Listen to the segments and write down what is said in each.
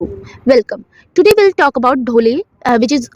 Welcome. Today will talk about dhole which is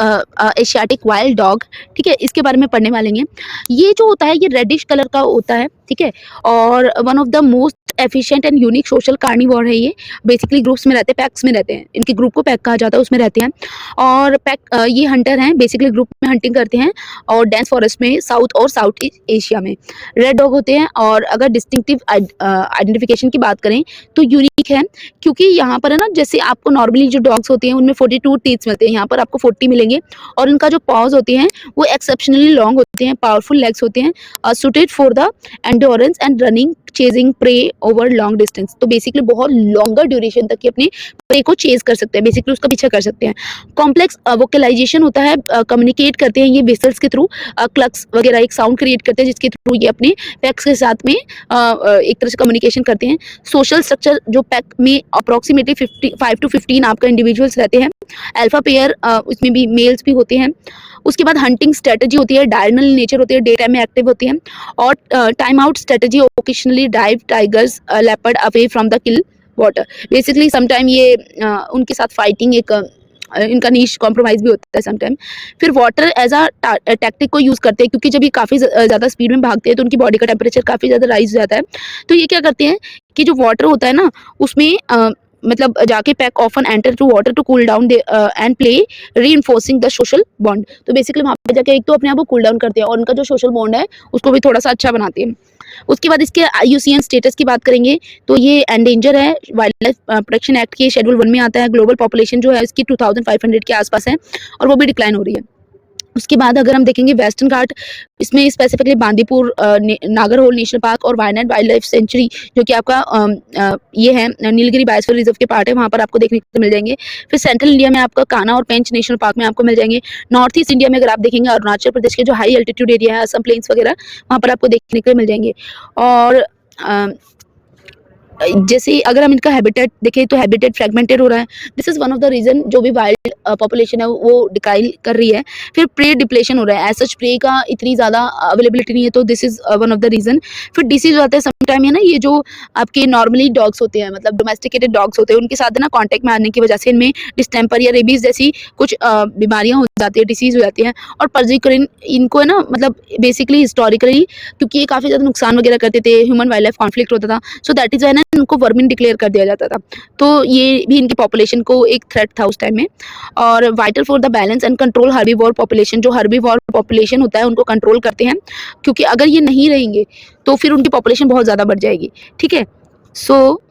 Asiatic wild dog. ठीक है, इसके बारे में पढ़ने वाले हैं। ये जो होता है ये रेडिश कलर का होता है। ठीक है, और one of the most efficient and unique social carnivore है ये। बेसिकली ग्रुप्स में रहते हैं, पैक्स में रहते हैं। इनके ग्रुप को पैक कहा जाता है, उसमें रहते हैं। और पैक ये हंटर हैं, बेसिकली ग्रुप में हंटिंग करते हैं और डेंस फॉरेस्ट में साउथ और साउथ ईस्ट एशिया में। रेड डॉग होते हैं और अगर डिस्टिंक्टिव आइडेंटिफिकेशन की बात करें तो यूनिक है, क्योंकि यहाँ पर है ना, जैसे आपको नॉर्मली जो डॉग्स होते हैं उनमें 42 टीथ्स मिलते हैं, यहाँ पर आपको 40 मिलेंगे। और इनका जो पॉज होते हैं वो एक्सेप्शनली लॉन्ग होते हैं, पावरफुल लेग्स होते हैं, suited for the endurance and running chasing prey over long distance. तो बेसिकली बहुत लॉन्गर ड्यूरेशन तक की अपने प्रे को चेज कर सकते हैं, बेसिकली उसका पीछा कर सकते हैं। कॉम्प्लेक्स वोकलाइजेशन होता है, कम्युनिकेट करते हैं ये वेसल्स के थ्रू, क्लक्स वगैरह एक साउंड क्रिएट करते हैं जिसके थ्रू ये अपने पैक्स के साथ में एक तरह से कम्युनिकेशन करते हैं। सोशल स्ट्रक्चर जो पैक में अप्रॉक्सीमेटली 5 to 15 आपका इंडिविजुअल्स रहते हैं। अल्फा पेयर उसमें भी मेल्स भी होते हैं। उसके बाद हंटिंग स्ट्रेटजी होती है, डायरनल नेचर होती है, डे टाइम में एक्टिव होती है। और time out strategy, occasionally drive tigers leopard away from the kill water. Basically sometime ये उनके साथ फाइटिंग एक इनका नीश कॉम्प्रोमाइज़ भी होता है समटाइम। फिर वाटर एज अ टैक्टिक को यूज़ करते हैं, क्योंकि जब ये काफ़ी ज़्यादा स्पीड में भागते हैं तो उनकी बॉडी का टेम्परेचर काफ़ी ज़्यादा राइज हो जाता है। तो ये क्या करते हैं कि जो वाटर होता है ना उसमें मतलब जाके pack often enter to water to cool down and play reinforcing the social bond. तो बेसिकली वहाँ पे जाके एक तो अपने आप को कूल डाउन करते हैं और उनका जो सोशल बॉन्ड है उसको भी थोड़ा सा अच्छा बनाते हैं। उसके बाद इसके आईयूसीएन स्टेटस की बात करेंगे तो ये एंडेंजर है, वाइल्ड लाइफ प्रोटेक्शन एक्ट के शेड्यूल 1 में आता है। ग्लोबल पॉपुलेशन जो है इसकी 2500 के आसपास है और वो भी डिक्लाइन हो रही है। उसके बाद अगर हम देखेंगे वेस्टर्न घाट, इसमें specifically Bandipur Nagarhole national park और वायनाड वाइल्ड लाइफ सेंचुरी जो कि आपका ये है नीलगिरी बायोस्फीयर रिजर्व के पार्ट है, वहाँ पर आपको देखने को मिल जाएंगे। फिर सेंट्रल इंडिया में आपका कान्हा और पेंच नेशनल पार्क में आपको मिल जाएंगे। नॉर्थ ईस्ट इंडिया में अगर आप देखेंगे अरुणाचल प्रदेश के जो हाई एल्टीट्यूड एरिया है, असम प्लेन्स वगैरह, वहाँ पर आपको देखने को मिल जाएंगे। और जैसे अगर हम इनका हैबिटेट देखें तो हैबिटेट फ्रेगमेंटेड हो रहा है। This is one of the reason जो भी वाइल्ड पॉपुलेशन है वो डिक्लाइन कर रही है। फिर प्रे डिप्लेशन हो रहा है, एज सच प्रे का इतनी ज़्यादा अवेलेबिलिटी नहीं है, तो this is one of the reason. फिर डिसीज होता है समटाइम, है ना, ये जो आपके नॉर्मली डॉग्स होते हैं, मतलब डोमेस्टिकेटेड डॉग्स होते हैं, उनके साथ ना कॉन्टैक्ट में आने की वजह से इनमें डिस्टेम्पर या रेबीज जैसी कुछ बीमारियां हो जाती है, डिसीज हो जाती हैं। और पर्जिक्रिन इनको है ना, मतलब बेसिकली हिस्टोरिकली क्योंकि ये काफ़ी ज़्यादा नुकसान वगैरह करते थे, ह्यूमन वाइल्ड लाइफ कॉन्फ्लिक्ट होता था, सो दैट इज़ वाई ना उनको वर्मिन डिक्लेयर कर दिया जाता था। तो ये भी इनकी पॉपुलेशन को एक थ्रेट था उस टाइम में। और vital for the balance and control herbivore population, जो हर्बीवोर पॉपुलेशन होता है उनको कंट्रोल करते हैं, क्योंकि अगर ये नहीं रहेंगे तो फिर उनकी पॉपुलेशन बहुत ज़्यादा बढ़ जाएगी। ठीक है, सो